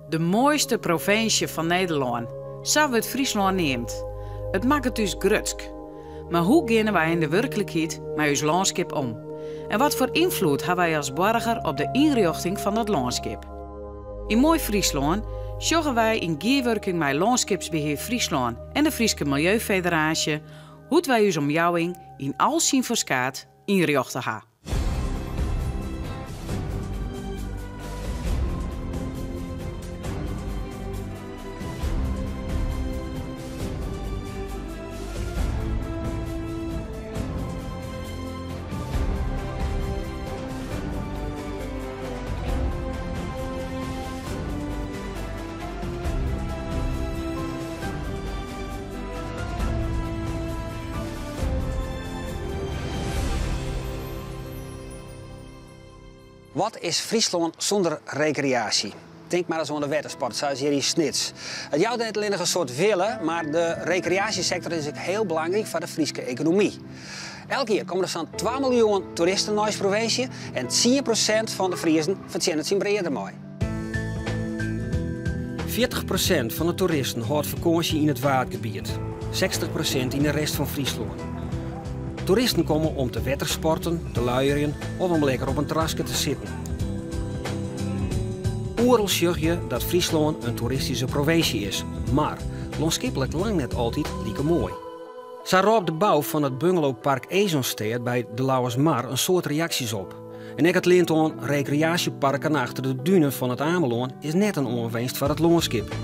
De mooiste provincie van Nederland. Zo wordt Friesland neemt. Het maakt het dus grutsk. Maar hoe gaan wij in de werkelijkheid met ons landschap om? En wat voor invloed hebben wij als burger op de inrichting van dat landschap? In Mooi Friesland zorgen wij in samenwerking met Landschapsbeheer Friesland en de Friese Milieufederatie hoe wij onze omjouwing in al zijn verschaat inrichten hebben. Wat is Friesland zonder recreatie? Denk maar eens aan de watersport, zoals hier in Snits. Het jouwt niet alleen een soort willen, maar de recreatiesector is ook heel belangrijk voor de Friese economie. Elk jaar komen er zo'n 2 miljoen toeristen naar de provincie en 10% van de Friesen verdienen het in breder mooi. 40% van de toeristen houdt vakantie in het Waardgebied, 60% in de rest van Friesland. Toeristen komen om te watersporten, te luieren of om lekker op een terrasje te zitten. Overal zie je dat Friesland een toeristische provincie is, maar landschapelijk lang net altijd lieke mooi. Zo roept de bouw van het bungalowpark Ezonsteed bij de Lauwersmar een soort reacties op. En ook het Linton recreatieparken achter de duinen van het Ameland is net een onwinst voor het landschap.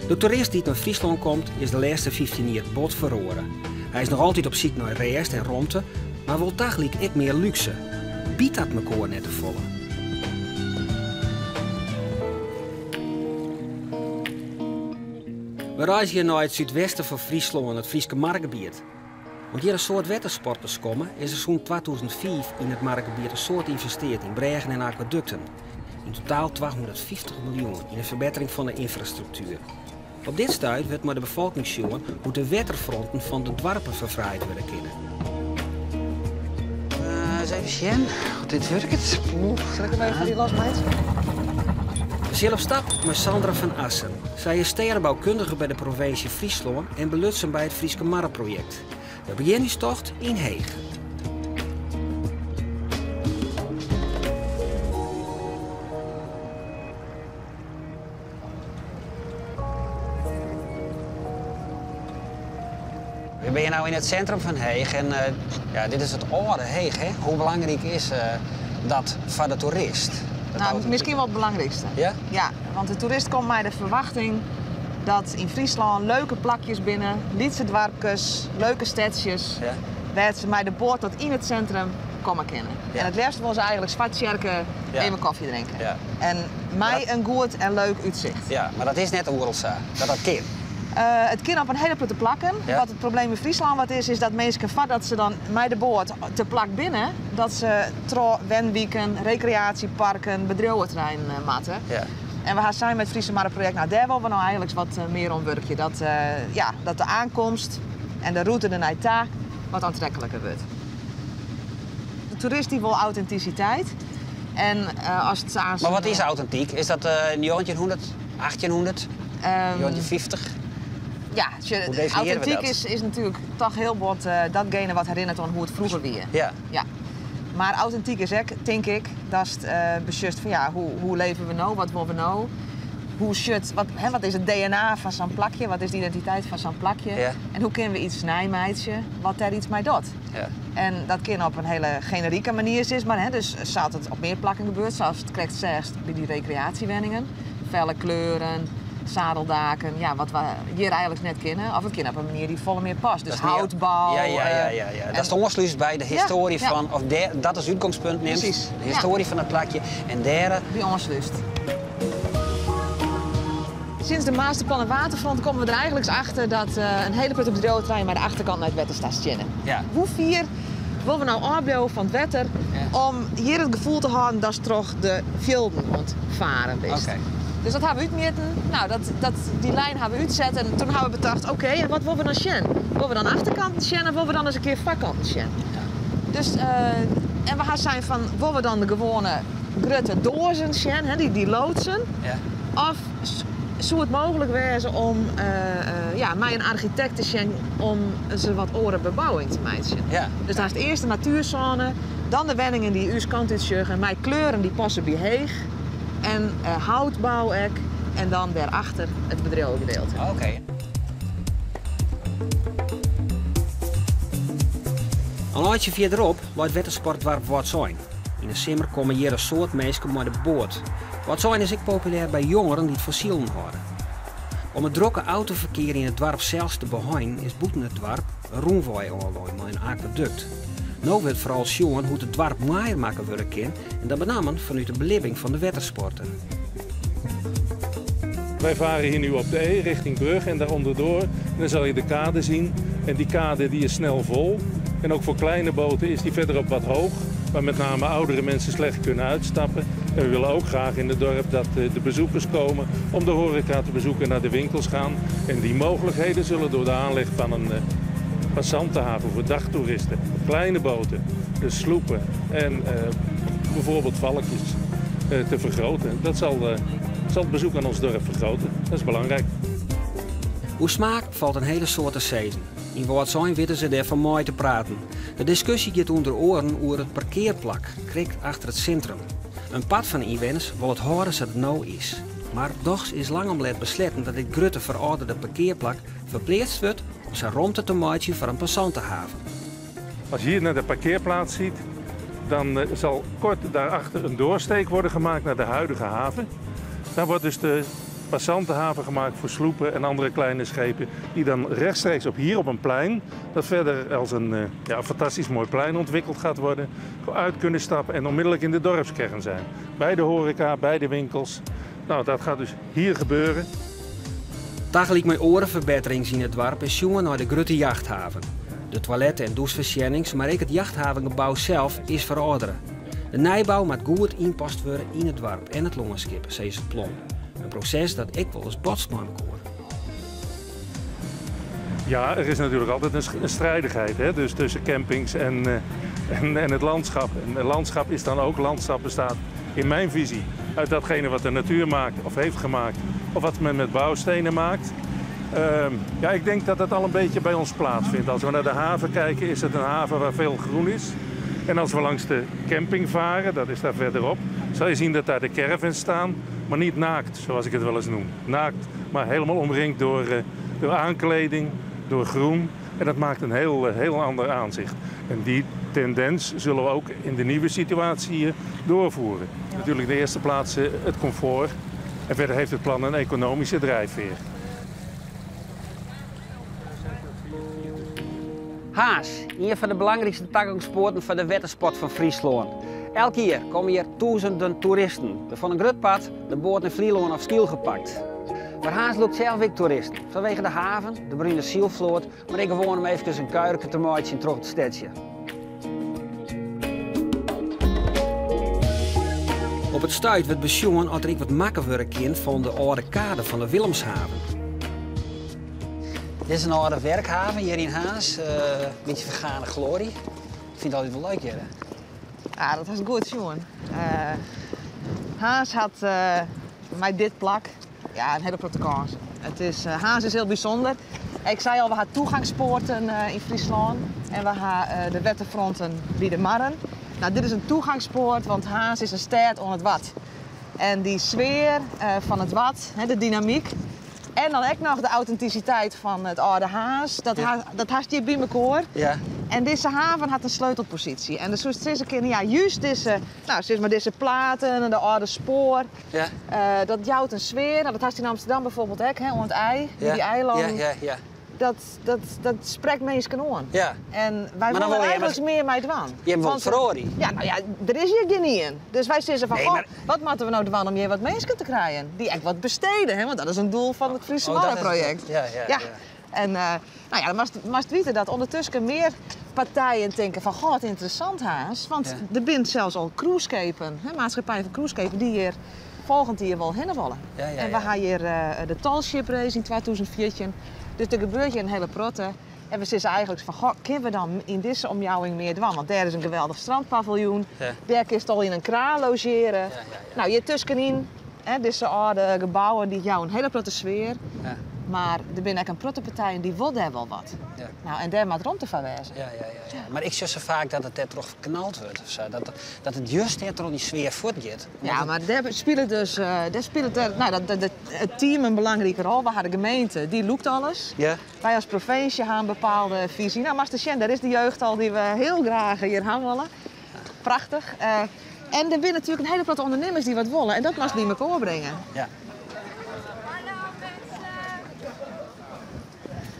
De toerist die naar Friesland komt, is de laatste 15 jaar bot verloren. Hij is nog altijd op zoek naar rijst en romte, maar wil dagelijks ook meer luxe. Biedt dat mekaar net te volle. We reizen hier naar het zuidwesten van Friesland, het Friese Markgebied. Want hier een soort watersporters komen, is er zo'n 2005 in het Markgebied een soort investeerd in bregen en aquaducten. In totaal 250 miljoen in de verbetering van de infrastructuur. Op dit stuit werd maar de bevolking zien hoe de waterfronten van de dorpen verfraaid worden kunnen. Eens even zien hoe dit werkt. Zal ik hem even die losmeid? We zijn op stap met Sandra van Assen. Zij is stedenbouwkundige bij de provincie Friesland en belutsen bij het Friese Marrenproject. De beginningstocht in Heeg. We zijn nu in het centrum van Heeg en ja, dit is het oude Heeg. Hè? Hoe belangrijk is dat voor de toerist? Nou, misschien wel het belangrijkste. Ja? Ja, want de toerist komt met de verwachting dat in Friesland leuke plakjes binnen, lietse dwarpjes, leuke stedjes, Ja. waar ze met de boot tot in het centrum komen kennen. Ja. En het liefst willen ze eigenlijk zwartjerken, Ja. even koffie drinken. Ja. En mij een goed en leuk uitzicht. Ja, maar dat is net overal zo. Dat kan. Het kan op een hele platte plakken. Ja. Wat het probleem in Friesland wat is dat mensen voordat ze dan met de boot te plak binnen, dat ze trouw wenwieken, recreatieparken, bedrijventerrein matten. Ja. En we gaan samen met het Friese Marrenproject, nou daar willen we nou eigenlijk wat meer om werken. Dat de aankomst en de route ernaar taak wat aantrekkelijker wordt. De toerist die wil authenticiteit. En als het aan Maar wat is authentiek? Is dat in 1900, 1800, 1950? Ja, Hoe definiëren we authentiek dat? is natuurlijk toch heel wat datgene wat herinnert aan hoe het vroeger was. Ja. Ja. Maar authentiek is ook, denk ik, dat is het besust van ja, hoe leven we nou, wat willen we nou? Wat is het DNA van zo'n plakje? Wat is de identiteit van zo'n plakje? Ja. En hoe kunnen we iets nijmeidje wat daar iets mee doet? Ja. En dat kan op een hele generieke manier is, maar dus zou het op meer plakken gebeurt, zoals het correct zegt bij die recreatiewenningen. Felle kleuren, zadeldaken, ja, wat we hier eigenlijk net kennen. Of het kan op een manier die volle meer past. Dus Dat is niet- houtbouw. Ja. Dat is de ontsluis bij de historie Ja, ja. van, of dat is het uitgangspunt neemt. Precies, De historie van het plakje. En daar. Bij ons lust. Sinds de Masterplan en Waterfront komen we er eigenlijk achter dat een hele grote bedrijventerrein maar de achterkant naar het wetter staat schinnen. Ja. Hoe vier willen we nou aanbouwen van het wetter om hier het gevoel te houden dat ze toch de velden ontvaren is. Oké. Dus dat hebben we uitmeten. Nou, die lijn hebben we uitzet en toen hebben we bedacht, oké, en wat willen we dan zien? Willen we dan achterkant zien of willen we dan eens een keer voorkant zien? Dus, en we gaan zijn van, willen we dan de gewone grote dozen zien, die loodsen. Ja. Of zou het mogelijk wezen om met een architect te zien om ze wat oren bebouwing te maken. Ja. Dus dat is het eerste natuurzone, dan de wenningen die u kant uitzeggen, met kleuren die passen bij heeg. En houtbouw ook. En dan daarachter het bedrijfgedeelte. Oké. Een landje verderop loopt Wettersportdorp Wadsijn. In de zomer komen hier een soort mensen met de boot. Wadsijn is ook populair bij jongeren die het fossielen houden. Om het drukke autoverkeer in het dorp zelfs te behouden is buiten het dorp een roenwaai aangelegd met een aquaduct. Nu wordt vooral zien hoe het dorp mooier maken worden kan en dat met name vanuit de beleving van de watersporten. Wij varen hier nu op de E richting Brugge en daaronder door. En dan zal je de kade zien. En die kade die is snel vol. En ook voor kleine boten is die verderop wat hoog. Waar met name oudere mensen slecht kunnen uitstappen. En we willen ook graag in het dorp dat de bezoekers komen om de horeca te bezoeken en naar de winkels gaan. En die mogelijkheden zullen door de aanleg van een passantenhaven voor dagtoeristen. Kleine boten, dus sloepen en bijvoorbeeld valkjes te vergroten. Dat zal het bezoek aan ons dorp vergroten. Dat is belangrijk. Hoe smaak valt een hele soort sezen. In Wadsijn weten ze er van mooi te praten. De discussie gaat onder oren over het parkeerplak, krikt achter het centrum. Een pad van inwoners wil het horen zoals het nou is. Maar toch is langomlet besletten dat dit grote verouderde parkeerplak verplaatst wordt om zijn ruimte te maken voor een passantenhaven. Als je hier naar de parkeerplaats ziet, dan zal kort daarachter een doorsteek worden gemaakt naar de huidige haven. Daar wordt dus de passantenhaven gemaakt voor sloepen en andere kleine schepen die dan rechtstreeks hier op een plein, dat verder als een fantastisch mooi plein ontwikkeld gaat worden, uit kunnen stappen en onmiddellijk in de dorpskern zijn. Bij de horeca, bij de winkels. Nou, dat gaat dus hier gebeuren. Tegelijk met orenverbetering in het dorp is jongen naar de grote jachthaven. De toiletten en douchevoorzieningen, maar ook het jachthavengebouw zelf is verouderen. De nijbouw moet goed inpast worden in het dorp en het longenskip, zei het plan. Een proces dat ik wel eens botsman hoor. Ja, er is natuurlijk altijd een strijdigheid, hè? Dus tussen campings en het landschap. En het landschap is dan ook, landschap bestaat in mijn visie uit datgene wat de natuur maakt of heeft gemaakt. Of wat men met bouwstenen maakt. Ik denk dat het al een beetje bij ons plaatsvindt. Als we naar de haven kijken, is het een haven waar veel groen is. En als we langs de camping varen, dat is daar verderop, zal je zien dat daar de caravans staan. Maar niet naakt, zoals ik het wel eens noem. Naakt, maar helemaal omringd door aankleding, door groen. En dat maakt een heel ander aanzicht. En die tendens zullen we ook in de nieuwe situatie hier doorvoeren. Ja. Natuurlijk in de eerste plaats het comfort. En verder heeft het plan een economische drijfveer. Haas, een van de belangrijkste toegangspoorten van de watersport van Friesland. Elk jaar komen hier duizenden toeristen. Van een grutpad de boot naar Vlieland of Stiel gepakt. Maar Haas loopt zelf ook toeristen. Vanwege de haven, de Brune Zielvloot, maar ik gewoon om even een kuiken te maken in terug het stadje. Op het stuit werd besjongen dat er ik wat makkelijker kind van de oude kade van de Willemshaven. Dit is een oude werkhaven hier in Haas. Een beetje vergane glorie. Ik vind het altijd wel leuk hier. Hè? Ja, dat was goed, jongen. Haas had met dit plak een hele grote kans. Haas is heel bijzonder. Ik zei al, we hebben toegangspoorten in Friesland. En we hebben de wetterfronten bij de Marren. Nou, dit is een toegangspoort, want Haas is een stad onder het wat. En die sfeer van het wat, de dynamiek. En dan ook nog de authenticiteit van het oude Haas. Dat haast je bij elkaar. Ja. En deze haven had een sleutelpositie. En dus is een keer, juist deze platen en de oude spoor. Ja. Dat jouwt een sfeer. Nou, dat had in Amsterdam bijvoorbeeld ook, onder het ei, die eilanden. Ja. Dat spreekt mensen aan. Ja. En wij willen eigenlijk meer mee doen. Je hebt Ferrari. Ja, er is hier geen in. Dus wij zeggen van, wat moeten we nou doen om hier wat mensen te krijgen? Die echt wat besteden, hè? Want dat is een doel van het Friese Marrenproject. Ja. En dan moest weten dat ondertussen meer partijen denken van, wat interessant Haas. Want er zijn zelfs al cruiseschepen, maatschappijen van cruiseschepen die hier volgend jaar wel heen willen. En we gaan hier de Talship race in 2014. Dus er gebeurt hier een hele protte. En we zitten eigenlijk van, goh, kunnen we dan in deze omjouwing meer doen? Want daar is een geweldig strandpaviljoen. Ja. Daar kun je al in een kraan logeren. Nou, hier tussenin, deze oude gebouwen, die jou een hele grote sfeer. Ja. Maar er zijn ook een grote partij die wil daar wel wat. Ja. Nou, en daar moet rond te verwijzen. Ja. Maar ik zie zo vaak dat het er toch geknald wordt of zo. Dat het juist er toch die sfeer voortgaat. Ja, maar daar speelt dus het team een belangrijke rol. We hebben de gemeente, die loekt alles. Ja. Wij als provincie hebben een bepaalde visie. Nou, Master Sjen, daar is de jeugd al die we heel graag hier gaan willen. Prachtig. En er zijn natuurlijk een hele grote ondernemers die wat willen. En dat moet die elkaar brengen. Ja.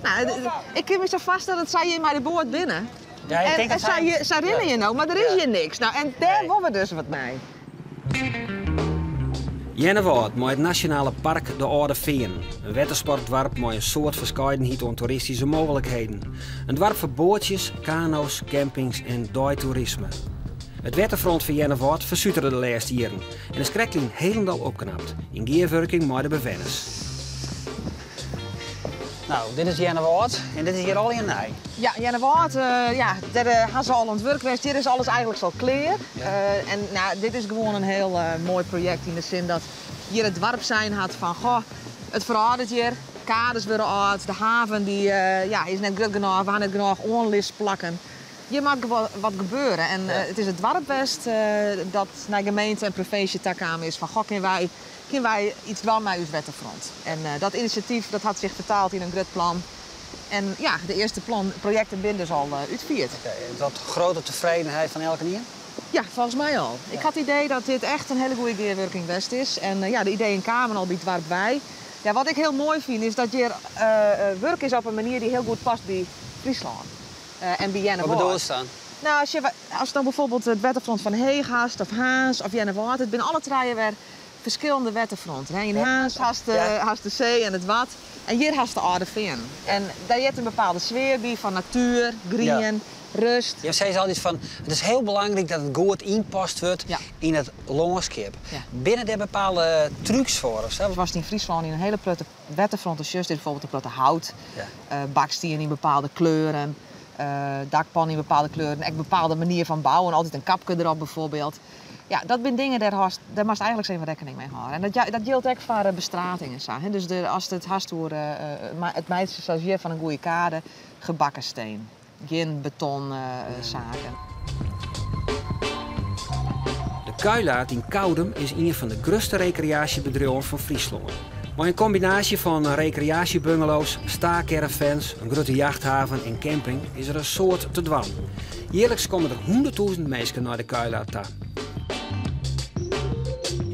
Nou, ik kan me zo vaststellen dat zij hier maar de boord binnen. Ja, ik denk en dat zij rennen je nou, maar er is hier niks. Nou, en daar willen we dus wat mee. Jennewoud met het Nationale Park de Oude Veen. Een watersportdorp met een soort verscheidenheid aan toeristische mogelijkheden. Een dorp voor bootjes, kano's, campings en dagtoerisme. Het waterfront van Jennewoud verzuuterde de laatste jaren en is krekling helemaal opknapt. In gearwerking met de bewoners. Nou, dit is Jennewoud en dit is hier al in Nij. Ja, Jennewoud, daar gaan ze al aan het werk geweest. Hier is alles eigenlijk zo klaar. En nou, dit is gewoon een heel mooi project in de zin dat hier het dorp zijn had van, goh, het veroudert hier. Kaders worden oud, de haven die, is net goed genoeg, we gaan net genoeg onlist plakken. Hier mag wat gebeuren en het is het dorp best dat naar gemeente en provincie takkaam is van, goh, kunnen wij iets doen met uw waterfront. En dat initiatief dat had zich vertaald in een groot plan. En ja, de eerste projecten zijn dus al uitgevoerd. Tot grote tevredenheid van elke nier? Ja, volgens mij al. Ik had het idee dat dit echt een hele goede gearworking west is. En de idee in Kamer al biedt waarbij. Ja, wat ik heel mooi vind is dat hier werk is op een manier die heel goed past bij Friesland. En bij Jennewoud. Wat bedoel je dan? Nou, als dan bijvoorbeeld het waterfront van Heegast of Haas of Jennewoud, het zijn alle treien weer verschillende waterfronten. In Haas haast de zee en het wat. En hier haast de Oude Veen. En daar zit een bepaalde sfeer bij van natuur, groen, rust. Je zei altijd van, het is heel belangrijk dat het goed inpast wordt in het landschap. Ja. Binnen daar bepaalde trucs voor of zo? Het was in Friesland in een hele grote waterfront. Dus juist bijvoorbeeld een grote hout, bakstenen in bepaalde kleuren, dakpan in bepaalde kleuren. En een bepaalde manier van bouwen, altijd een kapje erop bijvoorbeeld. Ja, dat zijn dingen, daar moest eigenlijk even rekening mee houden. En dat geldt ook voor bestratingen. Dus als het hast door het meisje zoals hier van een goede kade, gebakken steen. Geen beton zaken. De Kuilaat in Koudem is een van de grootste recreatiebedrijven van Friesland. Maar een combinatie van recreatiebungalows, staakcaravans, een grote jachthaven en camping is er een soort te dwan. Jaarlijks komen er 100.000 mensen naar de Kuilaat toe.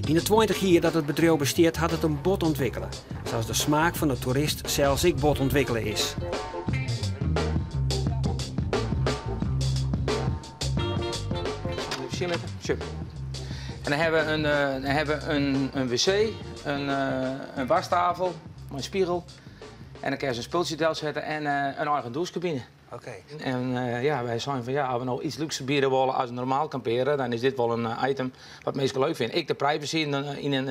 In de 20 jaar dat het bedrijf besteedt had het een bod ontwikkelen. Zoals de smaak van de toerist zelfs ik bod ontwikkelen is. En dan hebben we een wc, een wastafel, een spiegel. En dan kun je een speeltje zetten en een eigen douchecabine. Oké. En wij zijn van als we nou iets luxe bieden willen als we normaal kamperen, dan is dit wel een item wat mensen leuk vinden. De privacy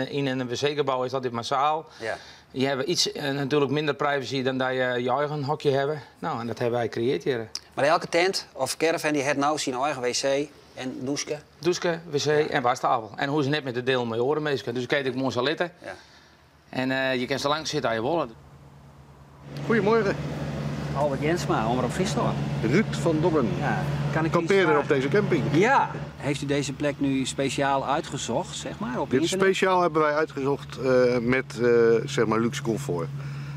in een wc-gebouw is altijd massaal. Ja. Je hebt iets natuurlijk minder privacy dan dat je je eigen hokje hebt. Nou, en dat hebben wij gecreëerd hier. Maar elke tent of caravan die heeft nou zijn eigen wc en douche? Douche, wc en wastafel. En hoe ze net met de deel mee horen mensen. Dus kijk ik mooi zal zitten. Ja. En je kan zo lang zitten aan je wollen. Goedemorgen. Albert Jensma, Omroep Friesland. Ruud van Dongen. Ja, kan ik kampeerder op deze camping. Ja. Heeft u deze plek nu speciaal uitgezocht, zeg maar, op Dit internet? speciaal hebben wij uitgezocht met zeg maar luxe comfort.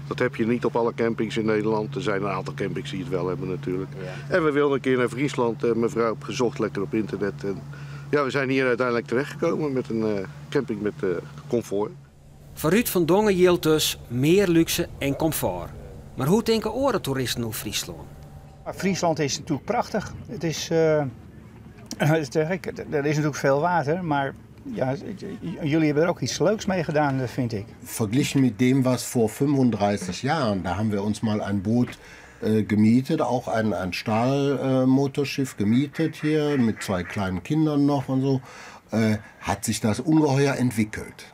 Dat heb je niet op alle campings in Nederland. Er zijn een aantal campings die het wel hebben natuurlijk. Ja. En we wilden een keer naar Friesland. Mevrouw heeft gezocht lekker op internet. En ja, we zijn hier uiteindelijk terechtgekomen met een camping met comfort. Voor Ruud van Dongen geldt dus meer luxe en comfort. Maar hoe denken andere toeristen over Friesland? Friesland is natuurlijk prachtig. Het is, er is natuurlijk veel water, maar ja, jullie hebben er ook iets leuks mee gedaan, vind ik. Verglichen mit dem, was vor 35 Jahren, da haben wir uns mal ein Boot gemietet, auch ein Stahlmotorschiff gemietet hier, mit 2 kleinen Kindern noch und so, hat sich das ungeheuer entwickelt.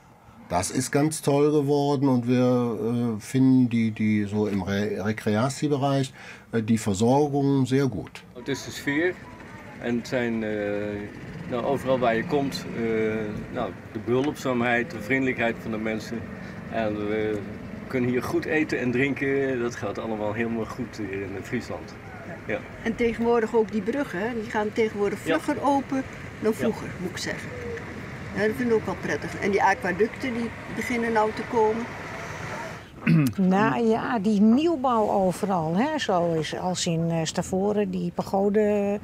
Das ist ganz toll geworden und wir finden die so im Rekreatiebereich die Versorgung sehr gut. Het is de sfeer en het zijn overal waar je komt de behulpzaamheid, de vriendelijkheid van de mensen. En we kunnen hier goed eten en drinken, dat gaat allemaal helemaal goed hier in Friesland. Ja. En tegenwoordig ook die bruggen, hè? Die gaan tegenwoordig vlugger open dan vroeger, moet ik zeggen. Ja, dat vind ik ook wel prettig. En die aquaducten die beginnen nou te komen. Nou ja, die nieuwbouw overal. Hè? Zoals als in Stavoren, die pagode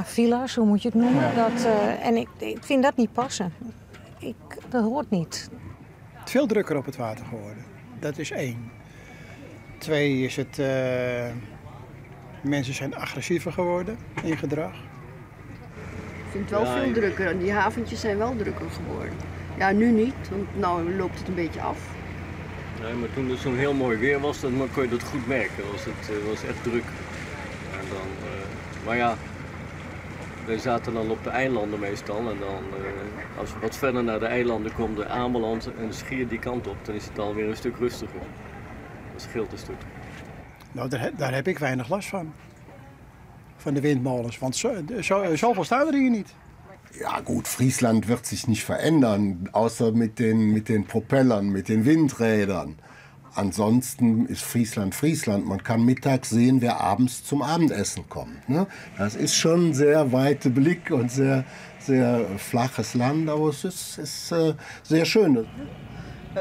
villa's, hoe moet je het noemen. Ja. En ik vind dat niet passen. Dat hoort niet. Het is veel drukker op het water geworden. Dat is 1. 2 is het... mensen zijn agressiever geworden in gedrag. Ik vind het wel veel drukker. En die haventjes zijn wel drukker geworden. Ja, nu niet, want nu loopt het een beetje af. Nee, maar toen het zo'n heel mooi weer was, dan kon je dat goed merken. Het was echt druk. En dan, maar ja, wij zaten dan op de eilanden meestal. En dan, als we wat verder naar de eilanden komt, de Ameland en de Schier die kant op, dan is het alweer een stuk rustiger. Dat scheelt een stuk. Nou, daar heb ik weinig last van. Van de windmolens, want zoveel staan er hier niet. Ja gut, Friesland wird sich nicht verändern, außer mit den Propellern, mit den Windrädern. Ansonsten ist Friesland Friesland. Man kann mittags sehen, wer abends zum Abendessen kommt. Ne? Das ist schon ein sehr weiter Blick und sehr, sehr flaches Land, aber es ist sehr schön.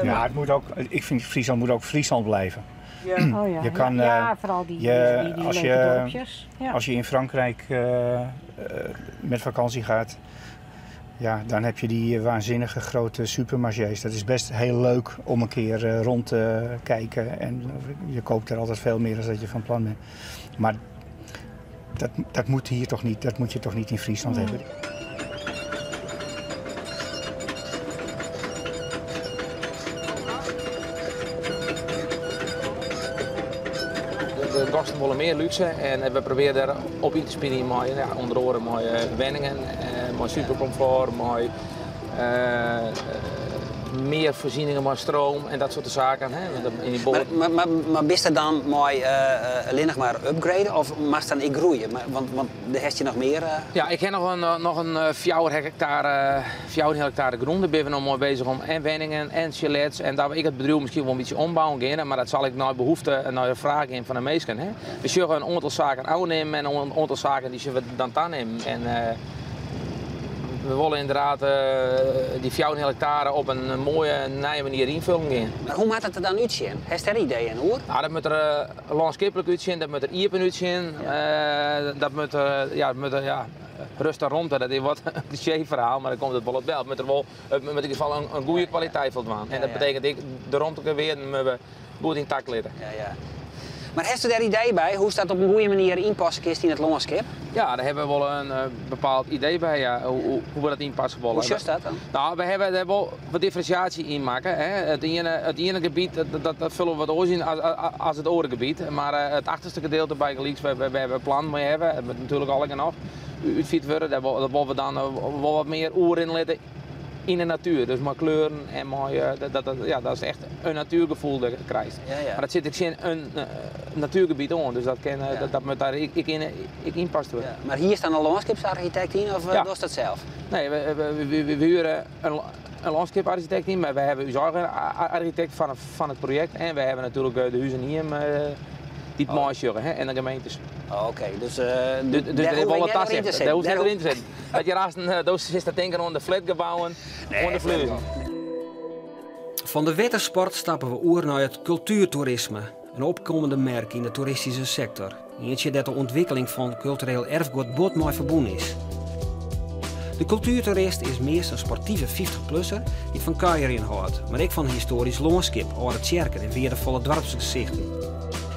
Ja, het moet ook, ik vind Friesland moet ook Friesland blijven. Ja. Oh ja. Je kan, vooral die leuke dorpjes. Ja. Als je in Frankrijk met vakantie gaat, ja, dan heb je die waanzinnige grote supermarchés. Dat is best heel leuk om een keer rond te kijken. En je koopt er altijd veel meer dan dat je van plan bent. Maar dat moet hier toch niet. Dat moet je toch niet in Friesland hebben. De gasten willen meer luxe en we proberen daar op in te spinnen met onder andere mooie wenningen, mooi supercomfort, mooi meer voorzieningen, maar stroom en dat soort zaken. Hè, in die maar is er dan mooi alleen nog maar upgraden of mag het dan ik groeien? Want er heeft je nog meer? Ja, ik heb nog een 4 hectare grond. Daar ben we nog mooi bezig om en wenningen en chalets. En daar wil ik het bedrijf misschien wel een beetje ombouwen gaan, maar dat zal ik naar behoefte en naar de vraag in van de mensen. Hè. We zullen een aantal zaken aannemen en een aantal zaken die zullen we dan aannemen. En, we willen inderdaad die 4 hectare op een mooie, nieuwe manier invullen gaan. Maar hoe maakt het er dan uitzien? Heeft er ideeën hoor? Nou, dat moet er landschapelijk uitzien, dat moet er iepen uitzien, dat moet er rustig rond. Dat is wat een cliché-verhaal, maar dan komt het wel op wel. Het moet er wel met in ieder geval een goede kwaliteit van doen. En dat betekent de rondte weer we goed intact liggen. Ja. Maar heeft u daar idee bij hoe ze dat op een goede manier inpassen in het landschap? Ja, daar hebben we wel een bepaald idee bij, ja, hoe we dat inpassen willen. Hoe is dat dan? Nou, we hebben er wel wat differentiatie in maken. Hè. Het ene gebied, dat vullen we wat oorzien als het andere gebied. Maar het achterste gedeelte bij Gelieks, we hebben een plan mee hebben. Het moet natuurlijk al nog uitfiet worden. Daar willen we dan wel wat meer oer in letten. In de natuur, dus maar kleuren en mooi, dat is echt een natuurgevoel dat je krijgt. Ja. Maar dat zit in een natuurgebied aan, dus dat moet daar ik inpast worden. Ja. Maar hier staan een landschapsarchitect in of doe je dat zelf? Nee, we huren een landschapsarchitect in, maar we hebben onze eigen architect van het project en we hebben natuurlijk de huizen hier die het mooi zorgen en de gemeentes. Oké, dus daar is wel wat tas in. Daar hoeft niet erin te zitten. Dat je raast een doos zit te denken aan de flatgebouwen, aan de vleugel. Van de watersport stappen we oer naar het cultuurtoerisme. Een opkomende merk in de toeristische sector. Eentje dat de ontwikkeling van cultureel erfgoed bot mooi verbonden is. De cultuurtoerist is meest een sportieve 50-plusser die van kuier inhoudt, maar ook van historisch landschap, oude kerken en weerdevolle dorpsgezichten.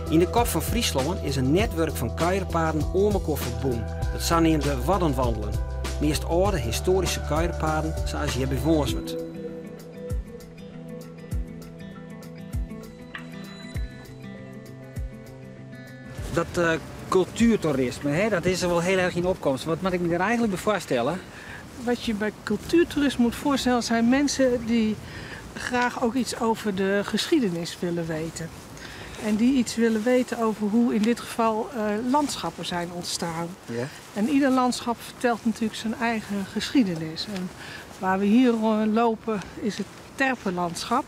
In de kop van Friesland is een netwerk van kuierpaden om elkaar verbonden. Het zogenaamde waddenwandelen. Meest oude historische kuierpaden zoals je hier bewoond wordt. Dat cultuurtoerisme, dat is er wel heel erg in opkomst. Wat moet ik me er eigenlijk bij voorstellen? wat je bij cultuurtoerisme moet voorstellen zijn mensen die graag ook iets over de geschiedenis willen weten. En die iets willen weten over hoe in dit geval landschappen zijn ontstaan. Ja. En ieder landschap vertelt natuurlijk zijn eigen geschiedenis. En waar we hier lopen is het Terpenlandschap,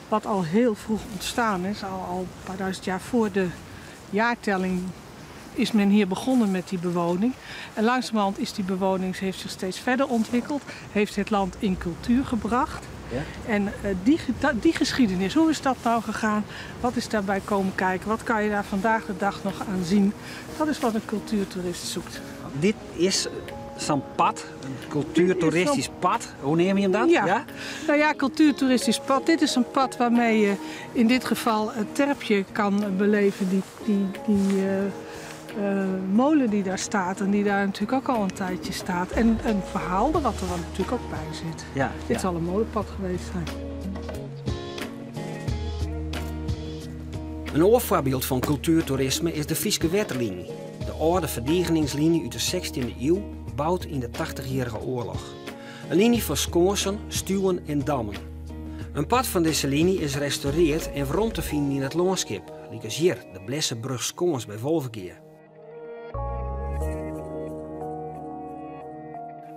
wat al heel vroeg ontstaan is. Al een paar duizend jaar voor de jaartelling is men hier begonnen met die bewoning. En langzamerhand is die bewoning heeft zich steeds verder ontwikkeld, heeft het land in cultuur gebracht. Ja? En die geschiedenis, hoe is dat nou gegaan? Wat is daarbij komen kijken? Wat kan je daar vandaag de dag nog aan zien? Dat is wat een cultuurtoerist zoekt. Dit is zo'n pad, een cultuurtoeristisch pad. Hoe neem je hem dan? Ja. Nou ja, cultuurtoeristisch pad. Dit is een pad waarmee je in dit geval het Terpje kan beleven. Die molen die daar staat en die daar natuurlijk ook al een tijdje staat. En een verhaal wat er natuurlijk ook bij zit. Ja, dit zal een molenpad geweest zijn. Een oorvoorbeeld van cultuurtoerisme is de Frieske Wetterlinie. De oude verdedigingslinie uit de 16e eeuw, gebouwd in de 80-jarige oorlog. Een linie voor skonsen, stuwen en dammen. Een pad van deze linie is gerestaureerd en waarom te vinden in het landschap. Like als hier, de Blessenbrug Skons bij Wolverkeer.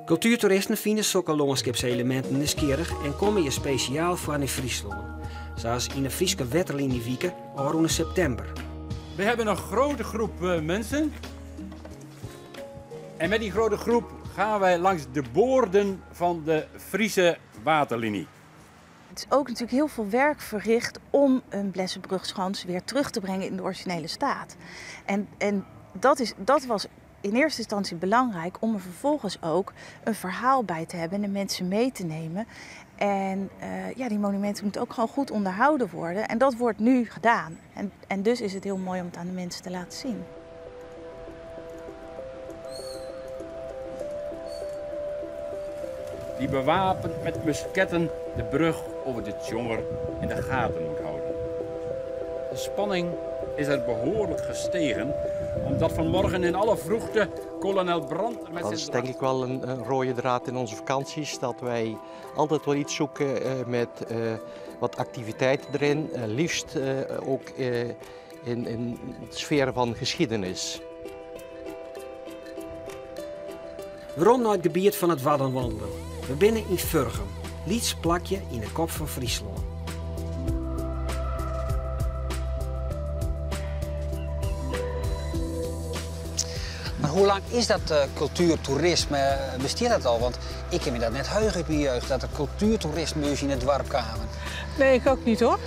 Cultuurtoeristen vinden zulke landschapselementen nieuwsgierig en komen hier speciaal voor in Friesland. Zoals in de Frieske Wetterlinie wieken, al in september. We hebben een grote groep mensen. En met die grote groep gaan wij langs de boorden van de Friese waterlinie. Het is ook natuurlijk heel veel werk verricht om een Blessenbrugschans weer terug te brengen in de originele staat. En dat was in eerste instantie belangrijk om er vervolgens ook een verhaal bij te hebben en de mensen mee te nemen. En die monumenten moeten ook gewoon goed onderhouden worden. En dat wordt nu gedaan. En dus is het heel mooi om het aan de mensen te laten zien. Die bewapend met musketten de brug over de Tjonger in de gaten moet houden. De spanning is er behoorlijk gestegen, omdat vanmorgen in alle vroegte kolonel Brandt met zijn... Dat is denk ik wel een rode draad in onze vakanties, dat wij altijd wel iets zoeken met wat activiteiten erin, liefst ook in de sfeer van geschiedenis. Waarom naar het gebied van het Wadden wandelen? We binnen in Vurgem, Lieds plakje in de kop van Friesland. Maar hoe lang is dat cultuurtoerisme? Bestaat dat al? Want ik heb me dat net heugen uit mijn jeugd, dat er cultuurtoerisme in het dorp kwamen. Nee, ik ook niet hoor.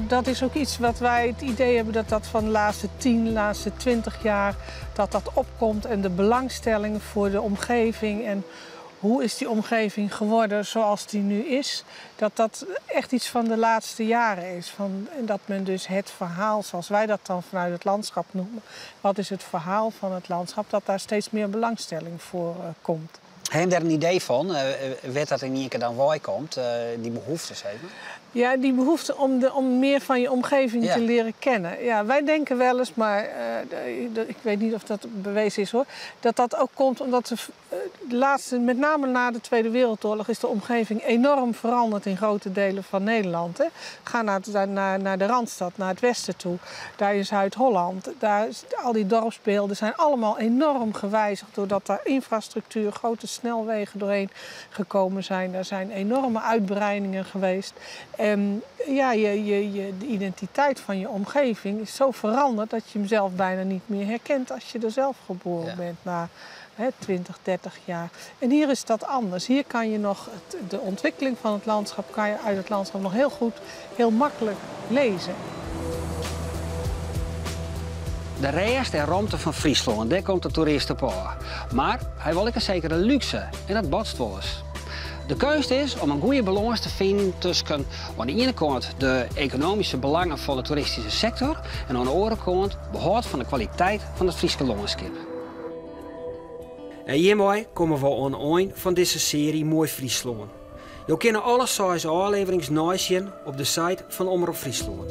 Dat is ook iets wat wij het idee hebben dat dat van de laatste 10, laatste 20 jaar dat opkomt. En de belangstelling voor de omgeving en hoe is die omgeving geworden zoals die nu is. Dat echt iets van de laatste jaren is. En dat men dus het verhaal, zoals wij dat dan vanuit het landschap noemen. Wat is het verhaal van het landschap? Dat daar steeds meer belangstelling voor komt. Heb je daar een idee van? Werd dat in één keer dan waar komt, die behoeftes even? Ja, die behoefte om meer van je omgeving te leren kennen. Ja, wij denken wel eens, maar ik weet niet of dat bewezen is hoor, dat ook komt omdat de laatste, met name na de Tweede Wereldoorlog, is de omgeving enorm veranderd in grote delen van Nederland. Hè. Ga naar de Randstad, naar het westen toe, daar in Zuid-Holland. Al die dorpsbeelden zijn allemaal enorm gewijzigd doordat daar infrastructuur, grote snelwegen doorheen gekomen zijn. Er zijn enorme uitbreidingen geweest. En ja, de identiteit van je omgeving is zo veranderd dat je hem zelf bijna niet meer herkent als je er zelf geboren bent na 20, 30 jaar. En hier is dat anders. Hier kan je nog de ontwikkeling van het landschap, kan je uit het landschap nog heel goed, heel makkelijk lezen. De rest en ruimte van Friesland, daar komt de toerist op aan. Maar hij wil ook een zekere luxe en dat botst wel eens. De keus is om een goede balans te vinden tussen aan de ene kant de economische belangen van de toeristische sector en aan de andere kant behoud van de kwaliteit van het Friese landschap. En hiermee komen we aan het eind van deze serie Mooi Friesland. Je kunt alle 6 afleveringen nazien op de site van Omroep Friesland.